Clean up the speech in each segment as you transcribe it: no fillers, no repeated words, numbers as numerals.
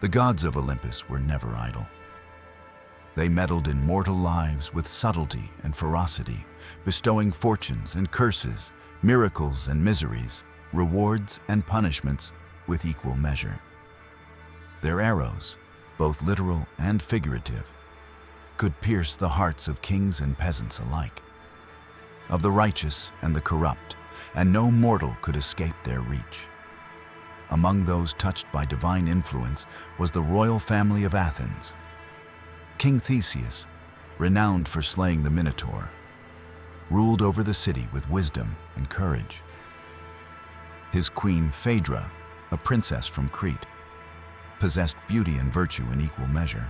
The gods of Olympus were never idle. They meddled in mortal lives with subtlety and ferocity, bestowing fortunes and curses, miracles and miseries, rewards and punishments with equal measure. Their arrows, both literal and figurative, could pierce the hearts of kings and peasants alike, of the righteous and the corrupt, and no mortal could escape their reach. Among those touched by divine influence was the royal family of Athens. King Theseus, renowned for slaying the Minotaur, ruled over the city with wisdom and courage. His queen Phaedra, a princess from Crete, possessed beauty and virtue in equal measure.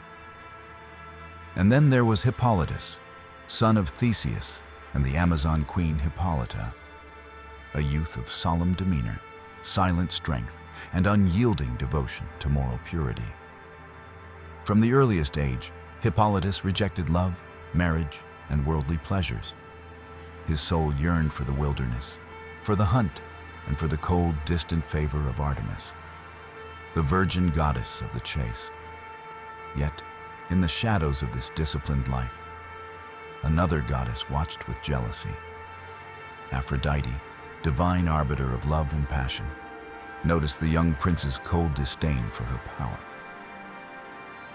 And then there was Hippolytus, son of Theseus and the Amazon queen Hippolyta, a youth of solemn demeanor, silent strength, and unyielding devotion to moral purity. From the earliest age, Hippolytus rejected love, marriage, and worldly pleasures. His soul yearned for the wilderness, for the hunt, and for the cold, distant favor of Artemis, the virgin goddess of the chase. Yet, in the shadows of this disciplined life, another goddess watched with jealousy. Aphrodite, divine arbiter of love and passion, noticed the young prince's cold disdain for her power.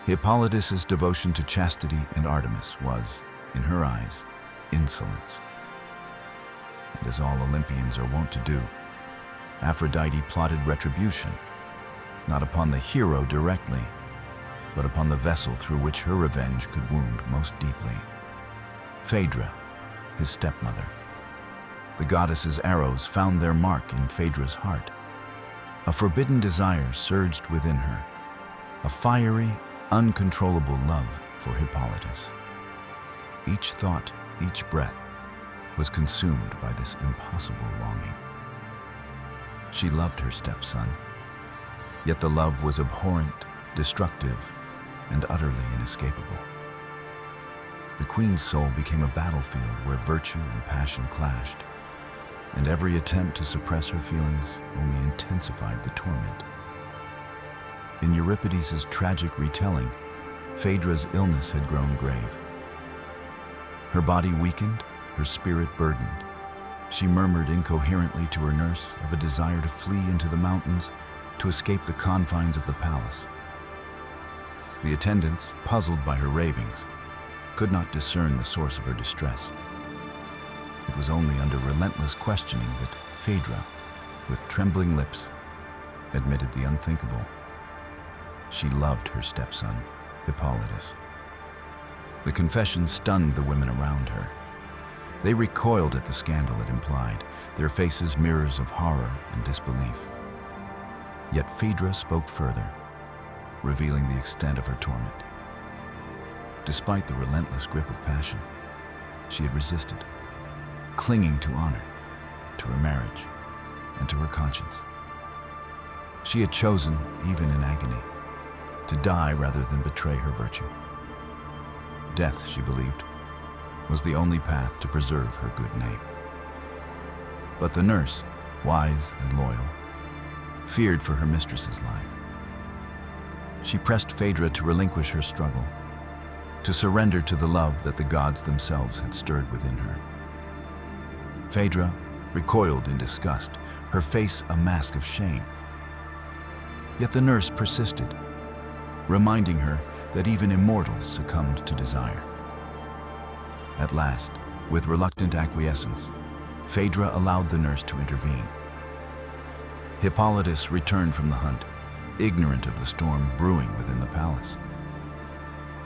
Hippolytus's devotion to chastity and Artemis was, in her eyes, insolence. And as all Olympians are wont to do, Aphrodite plotted retribution, not upon the hero directly, but upon the vessel through which her revenge could wound most deeply. Phaedra, his stepmother. The goddess's arrows found their mark in Phaedra's heart. A forbidden desire surged within her, a fiery, uncontrollable love for Hippolytus. Each thought, each breath, was consumed by this impossible longing. She loved her stepson, yet the love was abhorrent, destructive, and utterly inescapable. The queen's soul became a battlefield where virtue and passion clashed, and every attempt to suppress her feelings only intensified the torment. In Euripides' tragic retelling, Phaedra's illness had grown grave. Her body weakened, her spirit burdened. She murmured incoherently to her nurse of a desire to flee into the mountains to escape the confines of the palace. The attendants, puzzled by her ravings, could not discern the source of her distress. It was only under relentless questioning that Phaedra, with trembling lips, admitted the unthinkable. She loved her stepson, Hippolytus. The confession stunned the women around her. They recoiled at the scandal it implied, their faces mirrors of horror and disbelief. Yet Phaedra spoke further, revealing the extent of her torment. Despite the relentless grip of passion, she had resisted, clinging to honor, to her marriage, and to her conscience. She had chosen, even in agony, to die rather than betray her virtue. Death, she believed, was the only path to preserve her good name. But the nurse, wise and loyal, feared for her mistress's life. She pressed Phaedra to relinquish her struggle, to surrender to the love that the gods themselves had stirred within her. Phaedra recoiled in disgust, her face a mask of shame. Yet the nurse persisted, reminding her that even immortals succumbed to desire. At last, with reluctant acquiescence, Phaedra allowed the nurse to intervene. Hippolytus returned from the hunt, ignorant of the storm brewing within the palace.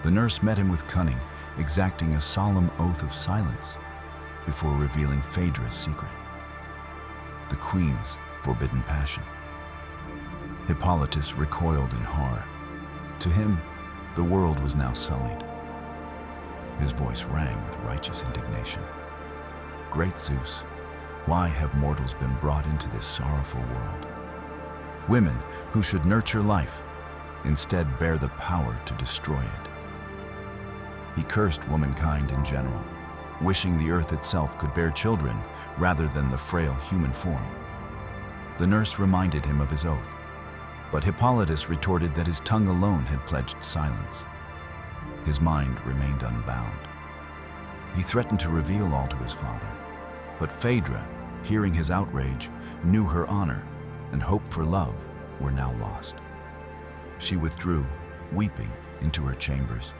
The nurse met him with cunning, exacting a solemn oath of silence before revealing Phaedra's secret, the queen's forbidden passion. Hippolytus recoiled in horror. To him, the world was now sullied. His voice rang with righteous indignation. Great Zeus, why have mortals been brought into this sorrowful world? Women who should nurture life instead bear the power to destroy it. He cursed womankind in general, wishing the earth itself could bear children rather than the frail human form. The nurse reminded him of his oath, But Hippolytus retorted that his tongue alone had pledged silence. His mind remained unbound. He threatened to reveal all to his father. But Phaedra, hearing his outrage, knew her honor and hope for love were now lost. She withdrew, weeping, into her chambers,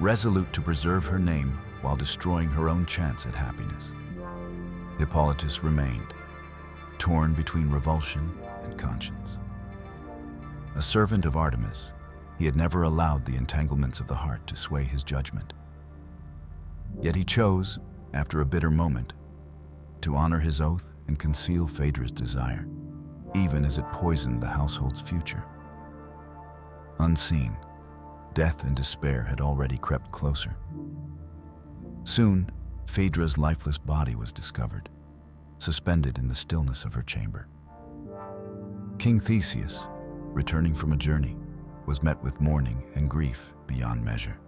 resolute to preserve her name while destroying her own chance at happiness. Hippolytus remained, torn between revulsion and conscience. A servant of Artemis, he had never allowed the entanglements of the heart to sway his judgment. Yet he chose, after a bitter moment, to honor his oath and conceal Phaedra's desire, even as it poisoned the household's future. Unseen, death and despair had already crept closer. Soon, Phaedra's lifeless body was discovered, suspended in the stillness of her chamber. King Theseus, returning from a journey, was met with mourning and grief beyond measure.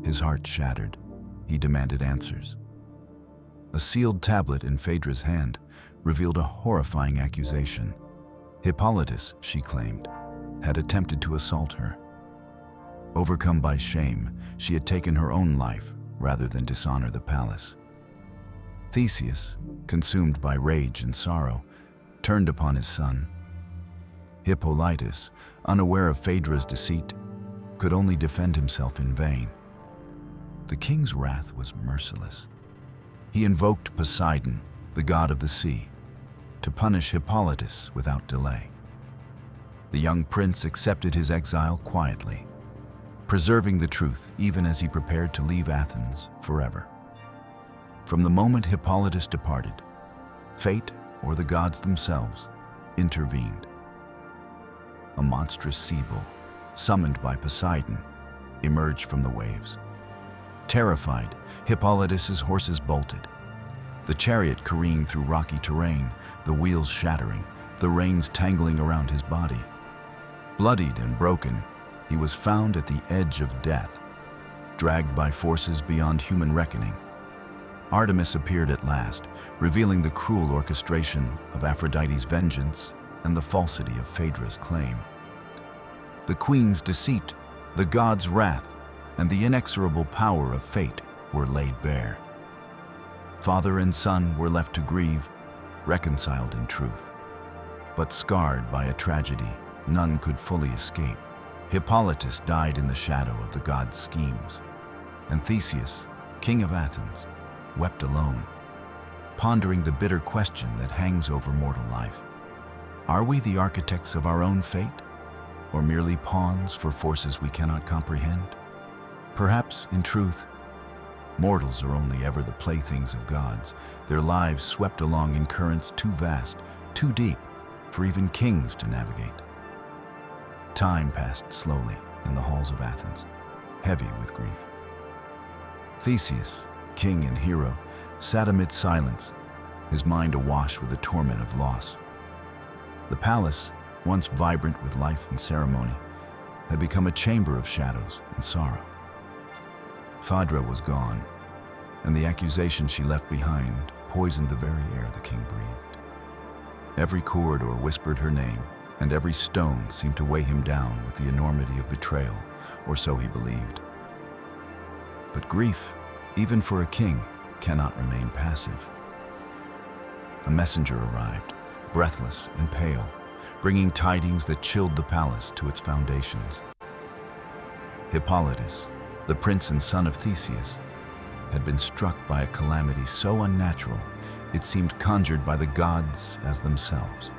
His heart shattered, he demanded answers. A sealed tablet in Phaedra's hand revealed a horrifying accusation. Hippolytus, she claimed, had attempted to assault her. Overcome by shame, she had taken her own life rather than dishonor the palace. Theseus, consumed by rage and sorrow, turned upon his son. Hippolytus, unaware of Phaedra's deceit, could only defend himself in vain. The king's wrath was merciless. He invoked Poseidon, the god of the sea, to punish Hippolytus without delay. The young prince accepted his exile quietly, preserving the truth even as he prepared to leave Athens forever. From the moment Hippolytus departed, fate, or the gods themselves, intervened. A monstrous sea bull, summoned by Poseidon, emerged from the waves. Terrified, Hippolytus's horses bolted. The chariot careened through rocky terrain, the wheels shattering, the reins tangling around his body. Bloodied and broken, he was found at the edge of death, dragged by forces beyond human reckoning. Artemis appeared at last, revealing the cruel orchestration of Aphrodite's vengeance and the falsity of Phaedra's claim. The queen's deceit, the god's wrath, and the inexorable power of fate were laid bare. Father and son were left to grieve, reconciled in truth. But scarred by a tragedy none could fully escape, Hippolytus died in the shadow of the god's schemes, and Theseus, king of Athens, wept alone, pondering the bitter question that hangs over mortal life. Are we the architects of our own fate, or merely pawns for forces we cannot comprehend? Perhaps, in truth, mortals are only ever the playthings of gods, their lives swept along in currents too vast, too deep, for even kings to navigate. Time passed slowly in the halls of Athens, heavy with grief. Theseus, king and hero, sat amid silence, his mind awash with the torment of loss. The palace, once vibrant with life and ceremony, had become a chamber of shadows and sorrow. Phaedra was gone, and the accusation she left behind poisoned the very air the king breathed. Every corridor whispered her name, and every stone seemed to weigh him down with the enormity of betrayal, or so he believed. But grief, even for a king, cannot remain passive. A messenger arrived, breathless and pale, bringing tidings that chilled the palace to its foundations. Hippolytus, the prince and son of Theseus, had been struck by a calamity so unnatural it seemed conjured by the gods as themselves.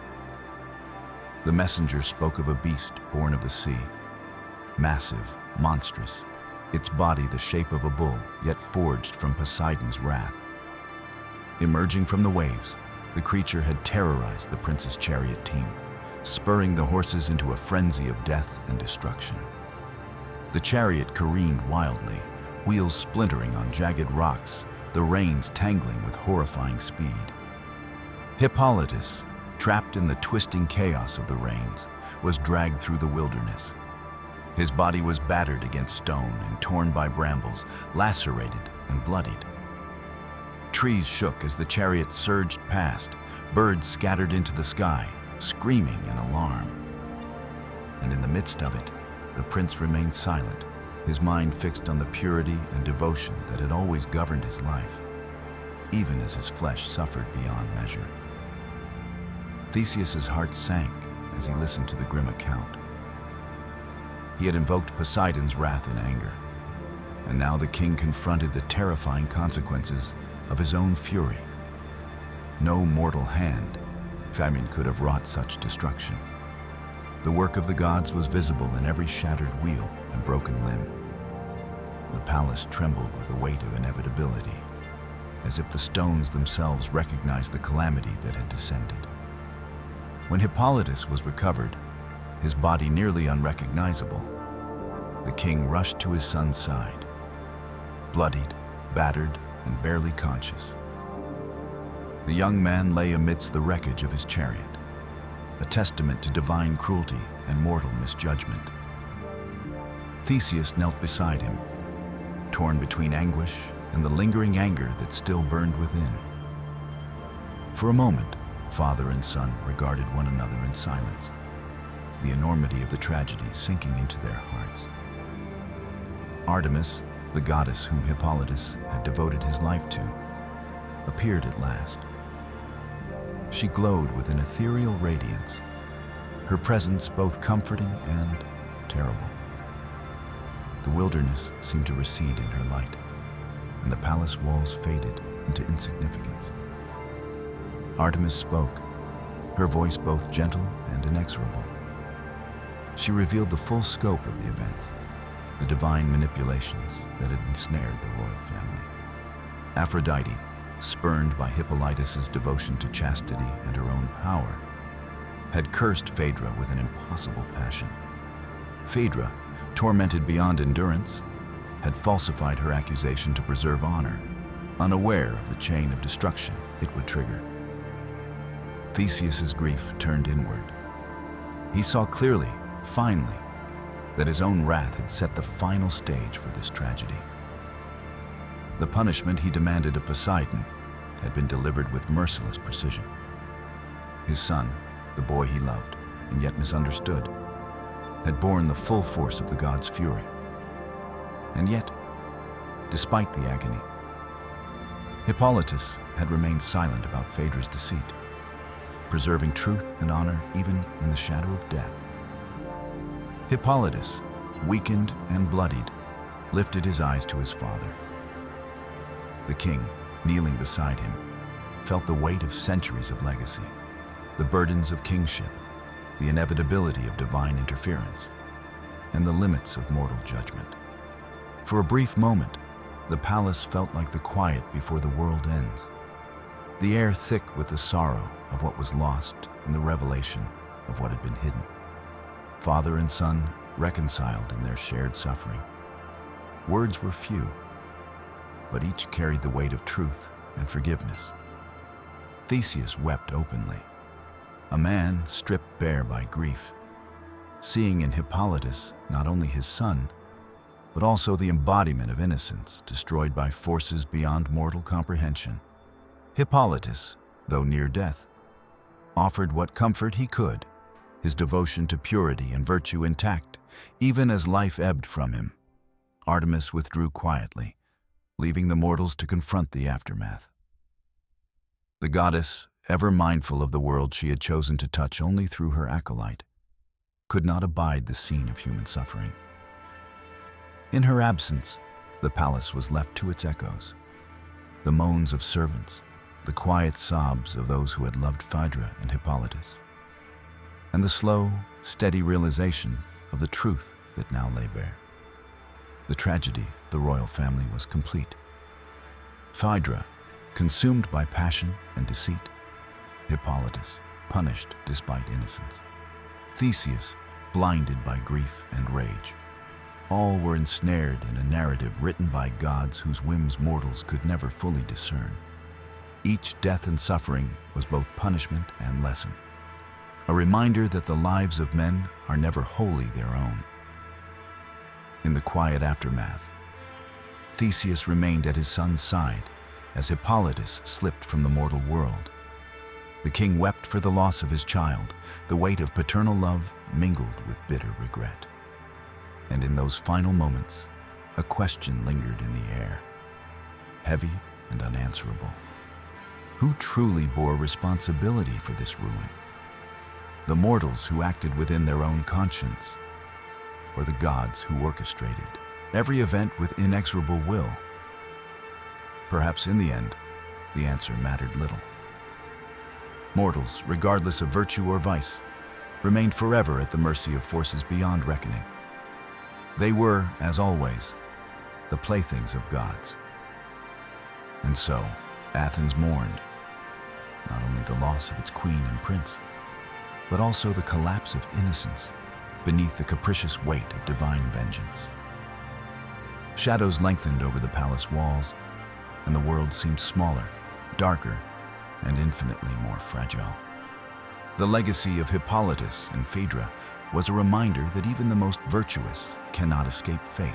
The messenger spoke of a beast born of the sea, massive, monstrous, its body the shape of a bull, yet forged from Poseidon's wrath. Emerging from the waves, the creature had terrorized the prince's chariot team, spurring the horses into a frenzy of death and destruction. The chariot careened wildly, wheels splintering on jagged rocks, the reins tangling with horrifying speed. Hippolytus, trapped in the twisting chaos of the reins, was dragged through the wilderness. His body was battered against stone and torn by brambles, lacerated and bloodied. Trees shook as the chariot surged past, birds scattered into the sky, screaming in alarm. and in the midst of it, the prince remained silent, his mind fixed on the purity and devotion that had always governed his life, even as his flesh suffered beyond measure. Theseus's heart sank as he listened to the grim account. He had invoked Poseidon's wrath in anger, and now the king confronted the terrifying consequences of his own fury. No mortal hand, famine could have wrought such destruction. The work of the gods was visible in every shattered wheel and broken limb. The palace trembled with the weight of inevitability, as if the stones themselves recognized the calamity that had descended. When Hippolytus was recovered, his body nearly unrecognizable, the king rushed to his son's side, bloodied, battered, and barely conscious. The young man lay amidst the wreckage of his chariot, a testament to divine cruelty and mortal misjudgment. Theseus knelt beside him, torn between anguish and the lingering anger that still burned within. For a moment, father and son regarded one another in silence, the enormity of the tragedy sinking into their hearts. Artemis, the goddess whom Hippolytus had devoted his life to, appeared at last. She glowed with an ethereal radiance, her presence both comforting and terrible. The wilderness seemed to recede in her light, and the palace walls faded into insignificance. Artemis spoke, her voice both gentle and inexorable. She revealed the full scope of the events, the divine manipulations that had ensnared the royal family. Aphrodite, spurned by Hippolytus's devotion to chastity and her own power, had cursed Phaedra with an impossible passion. Phaedra, tormented beyond endurance, had falsified her accusation to preserve honor, unaware of the chain of destruction it would trigger. Theseus's grief turned inward. He saw clearly, finally, that his own wrath had set the final stage for this tragedy. The punishment he demanded of Poseidon had been delivered with merciless precision. His son, the boy he loved and yet misunderstood, had borne the full force of the god's fury. And yet, despite the agony, Hippolytus had remained silent about Phaedra's deceit, preserving truth and honor even in the shadow of death. Hippolytus, weakened and bloodied, lifted his eyes to his father. The king, kneeling beside him, felt the weight of centuries of legacy, the burdens of kingship, the inevitability of divine interference, and the limits of mortal judgment. For a brief moment, the palace felt like the quiet before the world ends, the air thick with the sorrow of what was lost and the revelation of what had been hidden. Father and son reconciled in their shared suffering. Words were few, but each carried the weight of truth and forgiveness. Theseus wept openly, a man stripped bare by grief, seeing in Hippolytus not only his son, but also the embodiment of innocence destroyed by forces beyond mortal comprehension. Hippolytus, though near death, offered what comfort he could, his devotion to purity and virtue intact, even as life ebbed from him. Artemis withdrew quietly, leaving the mortals to confront the aftermath. The goddess, ever mindful of the world she had chosen to touch only through her acolyte, could not abide the scene of human suffering. In her absence, the palace was left to its echoes, the moans of servants, the quiet sobs of those who had loved Phaedra and Hippolytus, and the slow, steady realization of the truth that now lay bare. The tragedy of the royal family was complete. Phaedra, consumed by passion and deceit; Hippolytus, punished despite innocence; Theseus, blinded by grief and rage. All were ensnared in a narrative written by gods whose whims mortals could never fully discern. Each death and suffering was both punishment and lesson, a reminder that the lives of men are never wholly their own. In the quiet aftermath, Theseus remained at his son's side as Hippolytus slipped from the mortal world. The king wept for the loss of his child, the weight of paternal love mingled with bitter regret. And in those final moments, a question lingered in the air, heavy and unanswerable. Who truly bore responsibility for this ruin? The mortals who acted within their own conscience, or the gods who orchestrated every event with inexorable will? Perhaps in the end, the answer mattered little. Mortals, regardless of virtue or vice, remained forever at the mercy of forces beyond reckoning. They were, as always, the playthings of gods. And so, Athens mourned, not only the loss of its queen and prince, but also the collapse of innocence beneath the capricious weight of divine vengeance. Shadows lengthened over the palace walls, and the world seemed smaller, darker, and infinitely more fragile. The legacy of Hippolytus and Phaedra was a reminder that even the most virtuous cannot escape fate,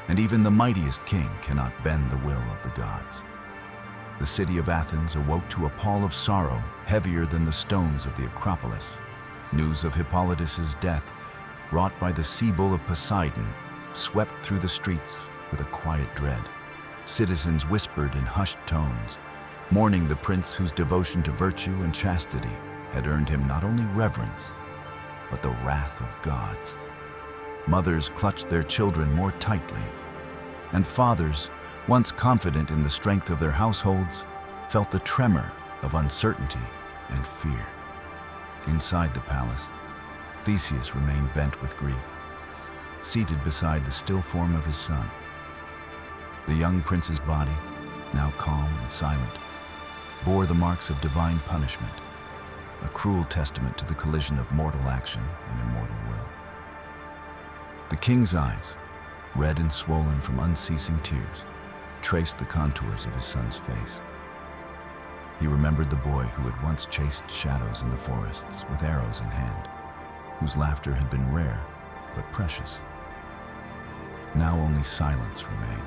and even the mightiest king cannot bend the will of the gods. The city of Athens awoke to a pall of sorrow heavier than the stones of the Acropolis. News of Hippolytus's death, wrought by the sea bull of Poseidon, swept through the streets with a quiet dread. Citizens whispered in hushed tones, mourning the prince whose devotion to virtue and chastity had earned him not only reverence, but the wrath of gods. Mothers clutched their children more tightly, and fathers, once confident in the strength of their households, felt the tremor of uncertainty and fear. Inside the palace, Theseus remained bent with grief, seated beside the still form of his son. The young prince's body, now calm and silent, bore the marks of divine punishment, a cruel testament to the collision of mortal action and immortal will. The king's eyes, red and swollen from unceasing tears, traced the contours of his son's face. He remembered the boy who had once chased shadows in the forests with arrows in hand, whose laughter had been rare but precious. Now only silence remained,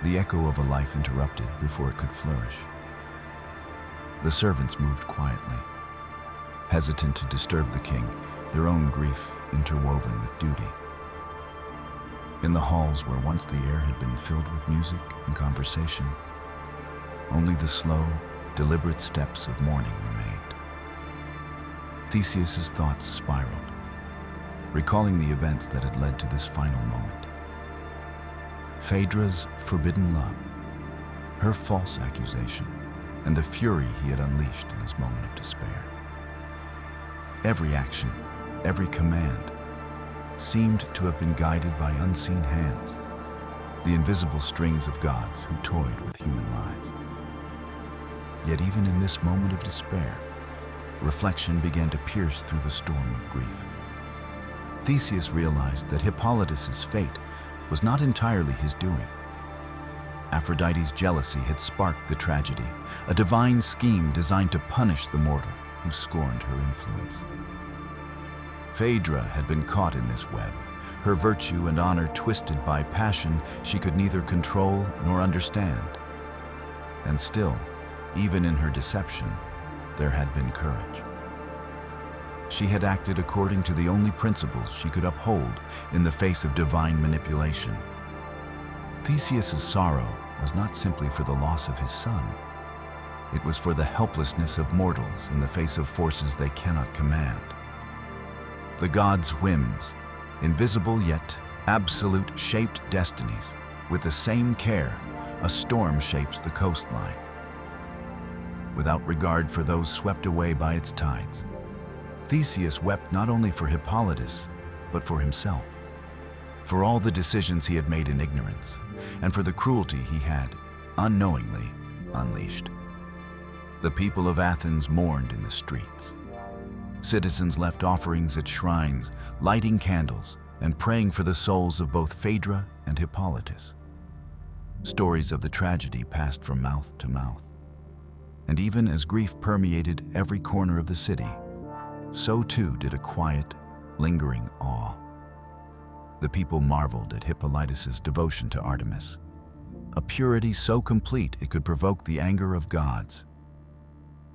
the echo of a life interrupted before it could flourish. The servants moved quietly, hesitant to disturb the king, their own grief interwoven with duty. In the halls where once the air had been filled with music and conversation, only the slow, deliberate steps of mourning remained. Theseus's thoughts spiraled, recalling the events that had led to this final moment. Phaedra's forbidden love, her false accusation, and the fury he had unleashed in his moment of despair. Every action, every command, seemed to have been guided by unseen hands, the invisible strings of gods who toyed with human lives. Yet even in this moment of despair, reflection began to pierce through the storm of grief. Theseus realized that Hippolytus's fate was not entirely his doing. Aphrodite's jealousy had sparked the tragedy, a divine scheme designed to punish the mortal who scorned her influence. Phaedra had been caught in this web, her virtue and honor twisted by passion she could neither control nor understand. And still, even in her deception, there had been courage. She had acted according to the only principles she could uphold in the face of divine manipulation. Theseus's sorrow was not simply for the loss of his son. It was for the helplessness of mortals in the face of forces they cannot command. The gods' whims, invisible yet absolute, shaped destinies. With the same care, a storm shapes the coastline, without regard for those swept away by its tides. Theseus wept not only for Hippolytus, but for himself, for all the decisions he had made in ignorance, and for the cruelty he had, unknowingly, unleashed. The people of Athens mourned in the streets. Citizens left offerings at shrines, lighting candles, and praying for the souls of both Phaedra and Hippolytus. Stories of the tragedy passed from mouth to mouth. And even as grief permeated every corner of the city, so too did a quiet, lingering awe. The people marveled at Hippolytus's devotion to Artemis, a purity so complete it could provoke the anger of gods.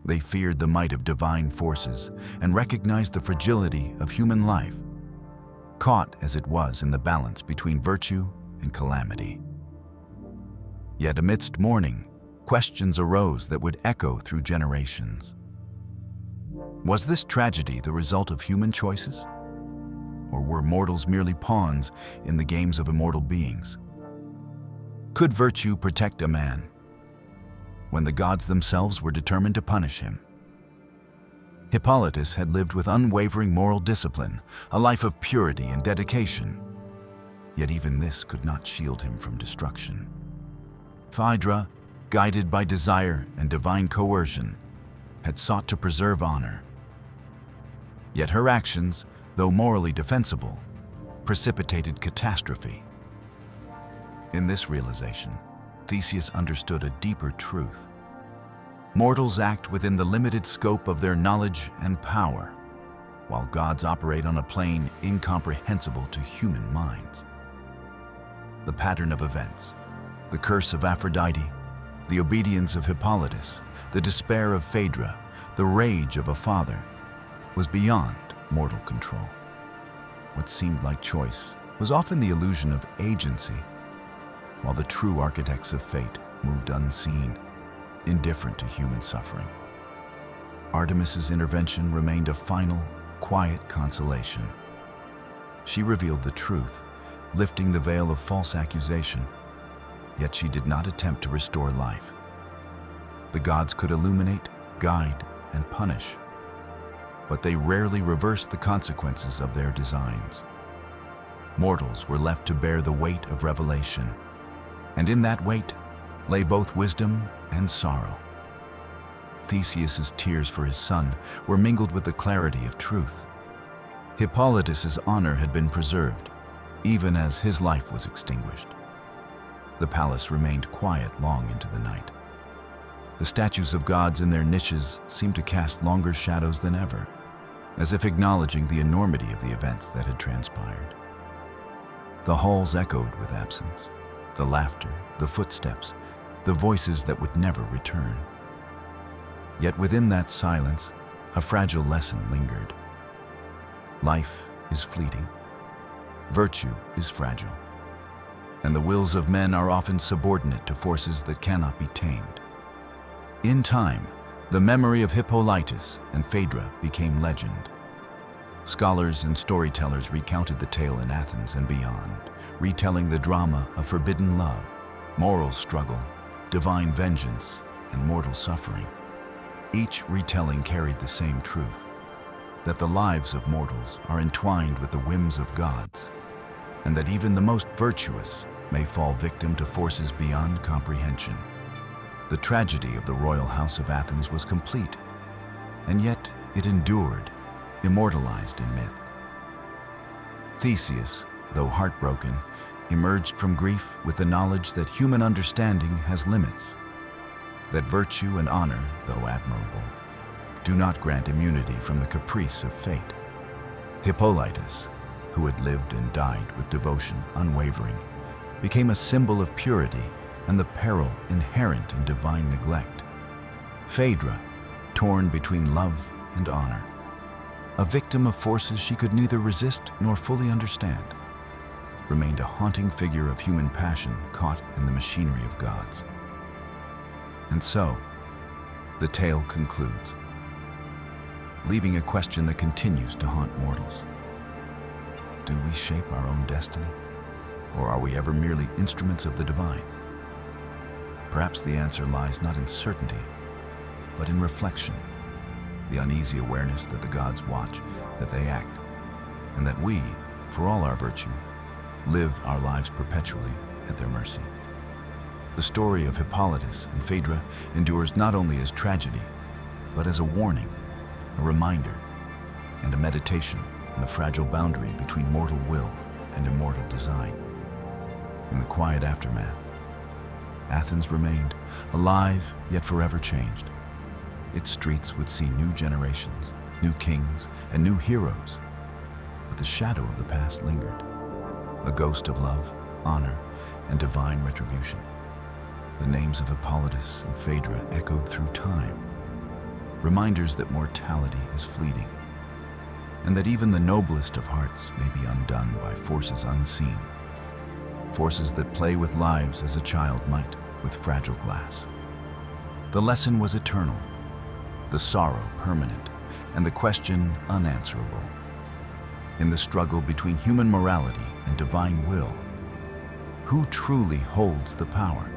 They feared the might of divine forces and recognized the fragility of human life, caught as it was in the balance between virtue and calamity. Yet amidst mourning, questions arose that would echo through generations. Was this tragedy the result of human choices? Or were mortals merely pawns in the games of immortal beings? Could virtue protect a man when the gods themselves were determined to punish him? Hippolytus had lived with unwavering moral discipline, a life of purity and dedication. Yet even this could not shield him from destruction. Phaedra, guided by desire and divine coercion, had sought to preserve honor. Yet her actions, though morally defensible, precipitated catastrophe. In this realization, Theseus understood a deeper truth. Mortals act within the limited scope of their knowledge and power, while gods operate on a plane incomprehensible to human minds. The pattern of events, the curse of Aphrodite, the obedience of Hippolytus, the despair of Phaedra, the rage of a father, was beyond mortal control. What seemed like choice was often the illusion of agency, while the true architects of fate moved unseen, indifferent to human suffering. Artemis's intervention remained a final, quiet consolation. She revealed the truth, lifting the veil of false accusation, yet she did not attempt to restore life. The gods could illuminate, guide, and punish, but they rarely reversed the consequences of their designs. Mortals were left to bear the weight of revelation, and in that weight lay both wisdom and sorrow. Theseus's tears for his son were mingled with the clarity of truth. Hippolytus's honor had been preserved, even as his life was extinguished. The palace remained quiet long into the night. The statues of gods in their niches seemed to cast longer shadows than ever, as if acknowledging the enormity of the events that had transpired. The halls echoed with absence, the laughter, the footsteps, the voices that would never return. Yet within that silence, a fragile lesson lingered. Life is fleeting. Virtue is fragile. And the wills of men are often subordinate to forces that cannot be tamed. In time, the memory of Hippolytus and Phaedra became legend. Scholars and storytellers recounted the tale in Athens and beyond, retelling the drama of forbidden love, moral struggle, divine vengeance, and mortal suffering. Each retelling carried the same truth, that the lives of mortals are entwined with the whims of gods, and that even the most virtuous may fall victim to forces beyond comprehension. The tragedy of the royal house of Athens was complete, and yet it endured, immortalized in myth. Theseus, though heartbroken, emerged from grief with the knowledge that human understanding has limits, that virtue and honor, though admirable, do not grant immunity from the caprice of fate. Hippolytus, who had lived and died with devotion unwavering, became a symbol of purity and the peril inherent in divine neglect. Phaedra, torn between love and honor, a victim of forces she could neither resist nor fully understand, remained a haunting figure of human passion caught in the machinery of gods. And so, the tale concludes, leaving a question that continues to haunt mortals. Do we shape our own destiny, or are we ever merely instruments of the divine? Perhaps the answer lies not in certainty, but in reflection, the uneasy awareness that the gods watch, that they act, and that we, for all our virtue, live our lives perpetually at their mercy. The story of Hippolytus and Phaedra endures not only as tragedy, but as a warning, a reminder, and a meditation on the fragile boundary between mortal will and immortal design. In the quiet aftermath, Athens remained alive yet forever changed. Its streets would see new generations, new kings, and new heroes, but the shadow of the past lingered, a ghost of love, honor, and divine retribution. The names of Hippolytus and Phaedra echoed through time, reminders that mortality is fleeting, and that even the noblest of hearts may be undone by forces unseen, forces that play with lives as a child might with fragile glass. The lesson was eternal, the sorrow permanent, and the question unanswerable. In the struggle between human morality and divine will, who truly holds the power?